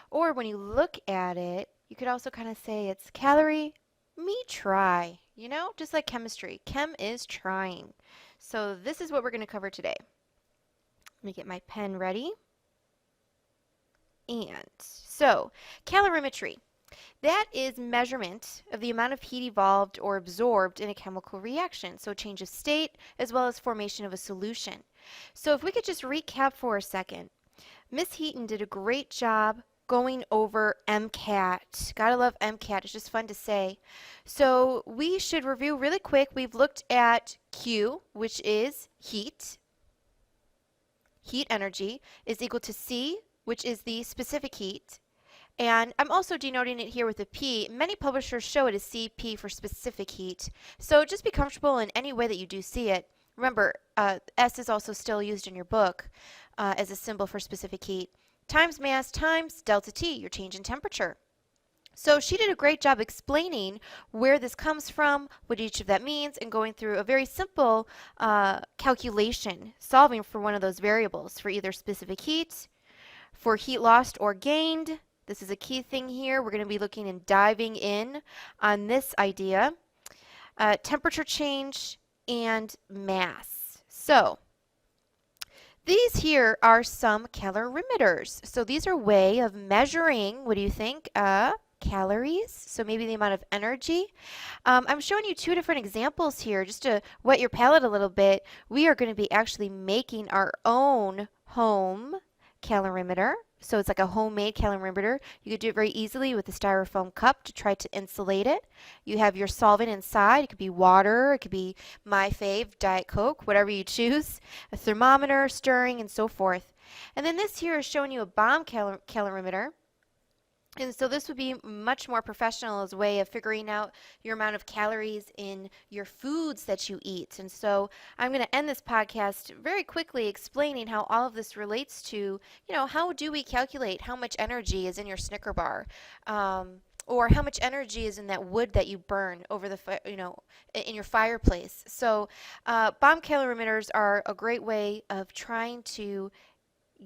Or when you look at it, you could also kind of say it's calorimetry, you know, just like chemistry. Chem is trying. So this is what we're going to cover today. Let me get my pen ready. And so, calorimetry. That is measurement of the amount of heat evolved or absorbed in a chemical reaction. So change of state as well as formation of a solution. So if we could just recap for a second. Miss Heaton did a great job going over MCAT. Gotta love MCAT. It's just fun to say. So we should review really quick. We've looked at Q, which is heat. Heat energy is equal to C, which is the specific heat. And I'm also denoting it here with a P. Many publishers show it as CP for specific heat. So just be comfortable in any way that you do see it. Remember, S is also still used in your book as a symbol for specific heat. Times mass times delta T, your change in temperature. So she did a great job explaining where this comes from, what each of that means, and going through a very simple calculation, solving for one of those variables for either specific heat, for heat lost or gained. This is a key thing here. We're going to be looking and diving in on this idea. Temperature change and mass. So these here are some calorimeters. So these are a way of measuring, what do you think, calories, so maybe the amount of energy. I'm showing you two different examples here just to whet your palate a little bit. We are going to be actually making our own home calorimeter. So it's like a homemade calorimeter. You could do it very easily with a styrofoam cup to try to insulate it. You have your solvent inside. It could be water. It could be my fave, Diet Coke, whatever you choose. A thermometer, stirring, and so forth. And then this here is showing you a bomb calorimeter. And so this would be much more professional as a way of figuring out your amount of calories in your foods that you eat. And so I'm going to end this podcast very quickly explaining how all of this relates to, you know, how do we calculate how much energy is in your Snicker bar? Or how much energy is in that wood that you burn over the, in your fireplace. So bomb calorimeters are a great way of trying to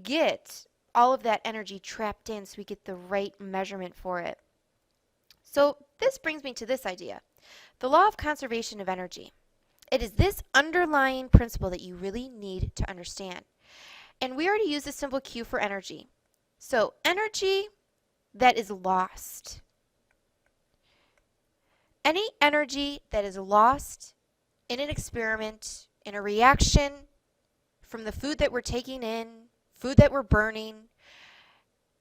get all of that energy trapped in so we get the right measurement for it. So this brings me to this idea, the law of conservation of energy. It is this underlying principle that you really need to understand. And we already used the symbol Q for energy. So energy that is lost. Any energy that is lost in an experiment, in a reaction, from the food that we're taking in, food that we're burning,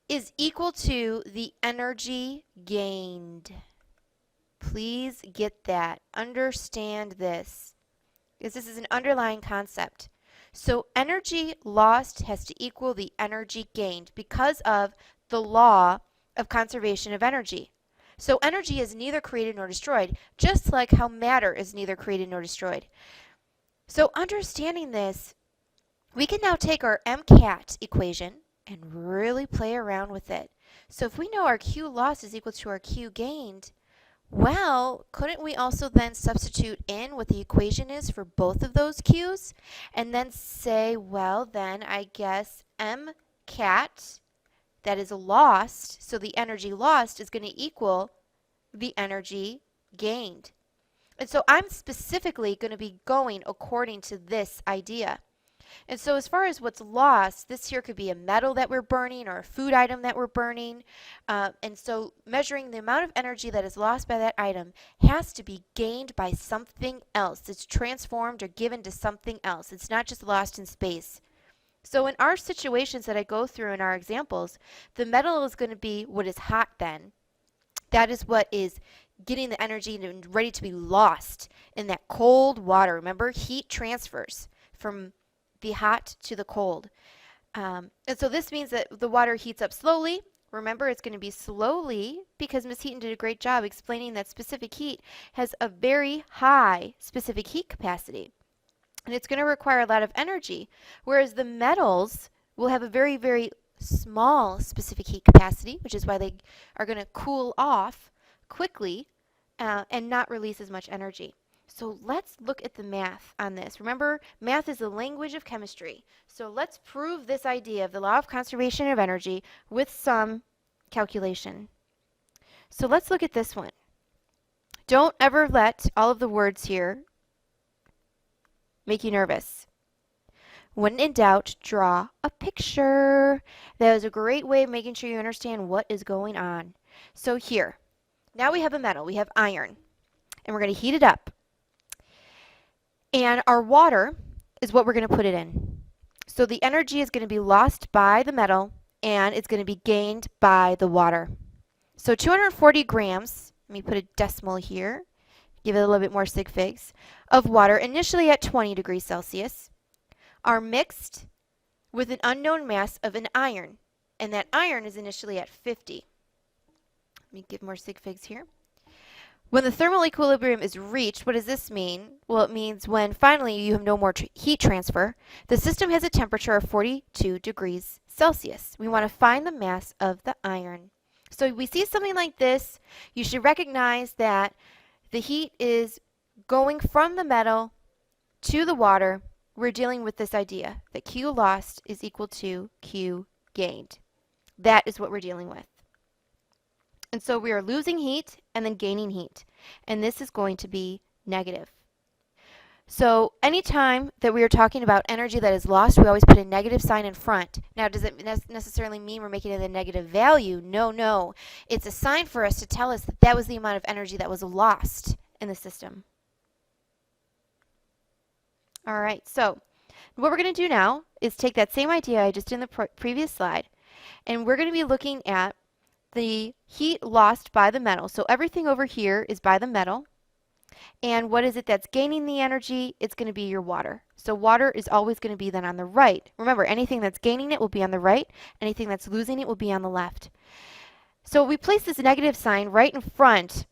is equal to the energy gained. Please get that. Understand this, because this is an underlying concept. So energy lost has to equal the energy gained because of the law of conservation of energy. So energy is neither created nor destroyed, just like how matter is neither created nor destroyed. So understanding this, we can now take our MCAT equation and really play around with it. So if we know our Q lost is equal to our Q gained, well, couldn't we also then substitute in what the equation is for both of those Q's and then say, well, then I guess MCAT, that is lost, so the energy lost is going to equal the energy gained. And so I'm specifically going to be going according to this idea. And so as far as what's lost, this here could be a metal that we're burning or a food item that we're burning. And so measuring the amount of energy that is lost by that item has to be gained by something else. It's transformed or given to something else. It's not just lost in space. So in our situations that I go through in our examples, the metal is going to be what is hot then. That is what is getting the energy and ready to be lost in that cold water. Remember, heat transfers from the hot to the cold. And so this means that the water heats up slowly. Remember, it's going to be slowly because Ms. Heaton did a great job explaining that specific heat has a very high specific heat capacity. And it's going to require a lot of energy, whereas the metals will have a very, very small specific heat capacity, which is why they are going to cool off quickly and not release as much energy. So let's look at the math on this. Remember, math is the language of chemistry. So let's prove this idea of the law of conservation of energy with some calculation. So let's look at this one. Don't ever let all of the words here make you nervous. When in doubt, draw a picture. That is a great way of making sure you understand what is going on. So here, now we have a metal. We have iron. And we're going to heat it up. And our water is what we're going to put it in. So the energy is going to be lost by the metal, and it's going to be gained by the water. So 240 grams, let me put a decimal here, give it a little bit more sig figs, of water, initially at 20 degrees Celsius, are mixed with an unknown mass of an iron. And that iron is initially at 50. Let me give more sig figs here. When the thermal equilibrium is reached, what does this mean? Well, it means when finally you have no more heat transfer, the system has a temperature of 42 degrees Celsius. We want to find the mass of the iron. So we see something like this, you should recognize that the heat is going from the metal to the water. We're dealing with this idea that Q lost is equal to Q gained. That is what we're dealing with. And so we are losing heat and then gaining heat. And this is going to be negative. So anytime that we are talking about energy that is lost, we always put a negative sign in front. Now, does it necessarily mean we're making it a negative value? No, no. It's a sign for us to tell us that that was the amount of energy that was lost in the system. All right, so what we're going to do now is take that same idea I just did in the previous slide, and we're going to be looking at the heat lost by the metal. So everything over here is by the metal. And what is it that's gaining the energy? It's going to be your water. So water is always going to be then on the right. Remember, anything that's gaining it will be on the right. Anything that's losing it will be on the left. So we place this negative sign right in front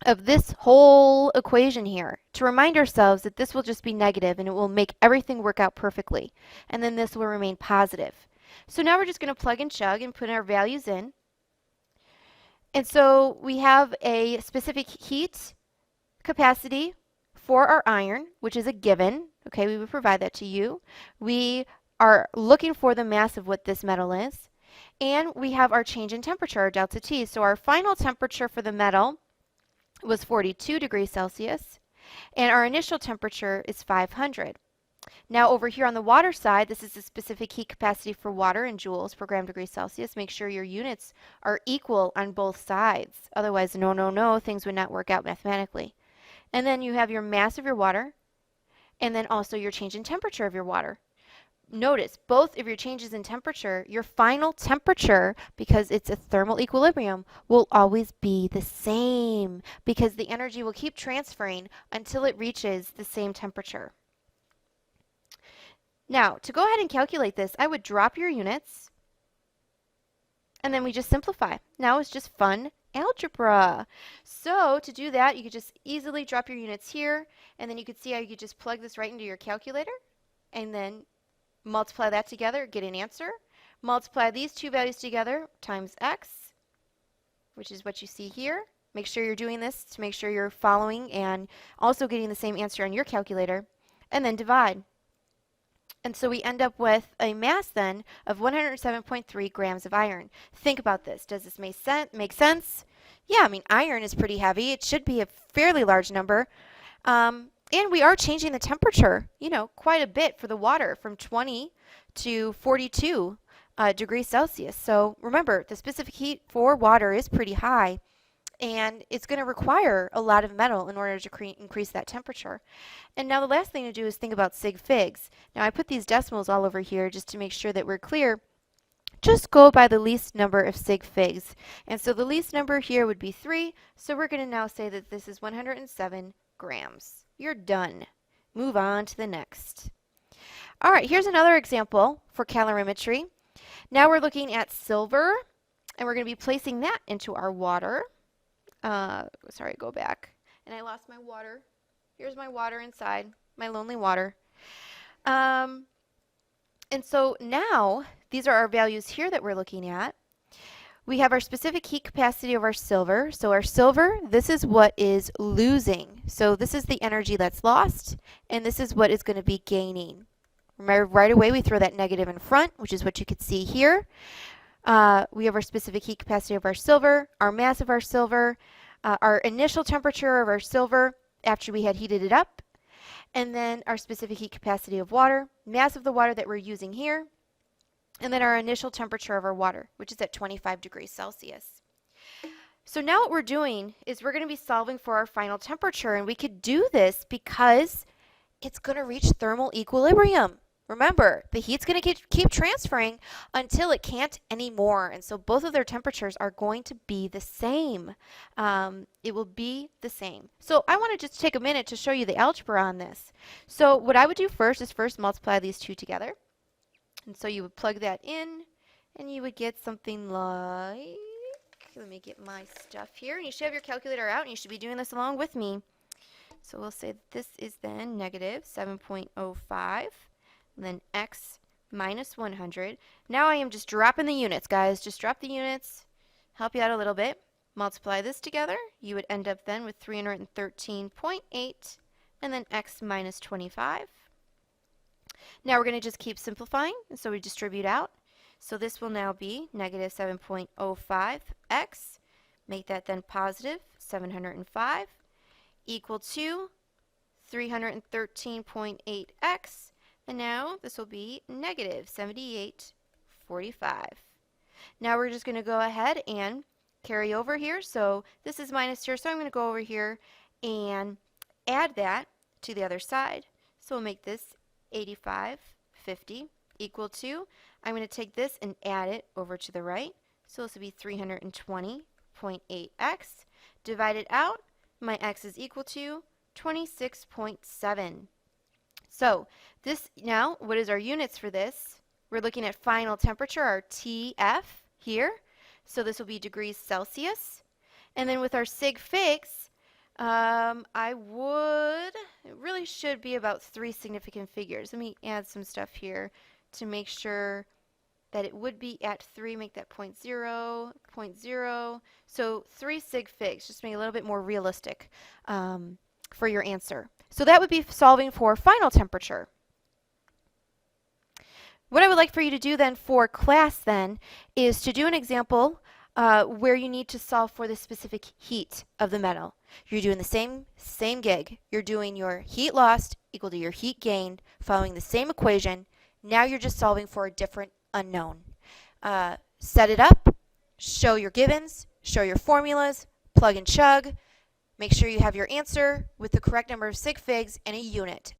of this whole equation here to remind ourselves that this will just be negative and it will make everything work out perfectly. And then this will remain positive. So now we're just going to plug and chug and put our values in. And so we have a specific heat capacity for our iron, which is a given. Okay, we would provide that to you. We are looking for the mass of what this metal is. And we have our change in temperature, our delta T. So our final temperature for the metal was 42 degrees Celsius. And our initial temperature is 500. Now over here on the water side, this is the specific heat capacity for water in joules per gram degree Celsius. Make sure your units are equal on both sides. Otherwise, no, things would not work out mathematically. And then you have your mass of your water, and then also your change in temperature of your water. Notice both of your changes in temperature, your final temperature, because it's a thermal equilibrium, will always be the same because the energy will keep transferring until it reaches the same temperature. Now, to go ahead and calculate this, I would drop your units, and then we just simplify. Now it's just fun algebra. So to do that, you could just easily drop your units here, and then you could see how you could just plug this right into your calculator, and then multiply that together, get an answer. Multiply these two values together times x, which is what you see here. Make sure you're doing this to make sure you're following and also getting the same answer on your calculator, and then divide. And so we end up with a mass then of 107.3 grams of iron. Think about this. Does this make sense? Yeah, I mean, iron is pretty heavy. It should be a fairly large number. And we are changing the temperature, quite a bit for the water from 20 to 42 degrees Celsius. So remember, the specific heat for water is pretty high. And it's going to require a lot of metal in order to increase that temperature. And now the last thing to do is think about sig figs. Now I put these decimals all over here just to make sure that we're clear. Just go by the least number of sig figs. And so the least number here would be 3. So we're going to now say that this is 107 grams. You're done. Move on to the next. All right, here's another example for calorimetry. Now we're looking at silver, and we're going to be placing that into our water. Sorry, go back. And I lost my water. Here's my water inside, my lonely water. And so now, these are our values here that we're looking at. We have our specific heat capacity of our silver. So our silver, this is what is losing. So this is the energy that's lost, and this is what is going to be gaining. Remember, right away we throw that negative in front, which is what you could see here. We have our specific heat capacity of our silver, our mass of our silver, our initial temperature of our silver after we had heated it up, and then our specific heat capacity of water, mass of the water that we're using here, and then our initial temperature of our water, which is at 25 degrees Celsius. So now what we're doing is we're going to be solving for our final temperature, and we could do this because it's going to reach thermal equilibrium. Remember, the heat's going to keep transferring until it can't anymore, and so both of their temperatures are going to be the same. It will be the same. So I want to just take a minute to show you the algebra on this. So what I would do first is multiply these two together. And so you would plug that in, and you would get something like, let me get my stuff here, and you should have your calculator out, and you should be doing this along with me. So we'll say that this is then negative 7.05, and then x minus 100. Now I am just dropping the units, guys. Just drop the units, help you out a little bit. Multiply this together, you would end up then with 313.8, and then x minus 25. Now we're going to just keep simplifying, and so we distribute out. So this will now be negative 7.05x, make that then positive 705, equal to 313.8x, and now this will be negative 78.45. Now we're just going to go ahead and carry over here. So this is minus here, so I'm going to go over here and add that to the other side. So we'll make this 85.50 equal to, I'm going to take this and add it over to the right. So this will be 320.8x. Divided out, my x is equal to 26.7. So this now, what is our units for this? We're looking at final temperature, our TF here. So this will be degrees Celsius. And then with our sig figs, it really should be about 3 significant figures. Let me add some stuff here to make sure that it would be at 3, make that 0.0, 0.0. So 3 sig figs, just make it a little bit more realistic for your answer. So that would be solving for final temperature. What I would like for you to do then for class then is to do an example where you need to solve for the specific heat of the metal. You're doing the same gig. You're doing your heat lost equal to your heat gained, following the same equation. Now you're just solving for a different unknown. Set it up, show your givens, show your formulas, plug and chug. Make sure you have your answer with the correct number of sig figs and a unit.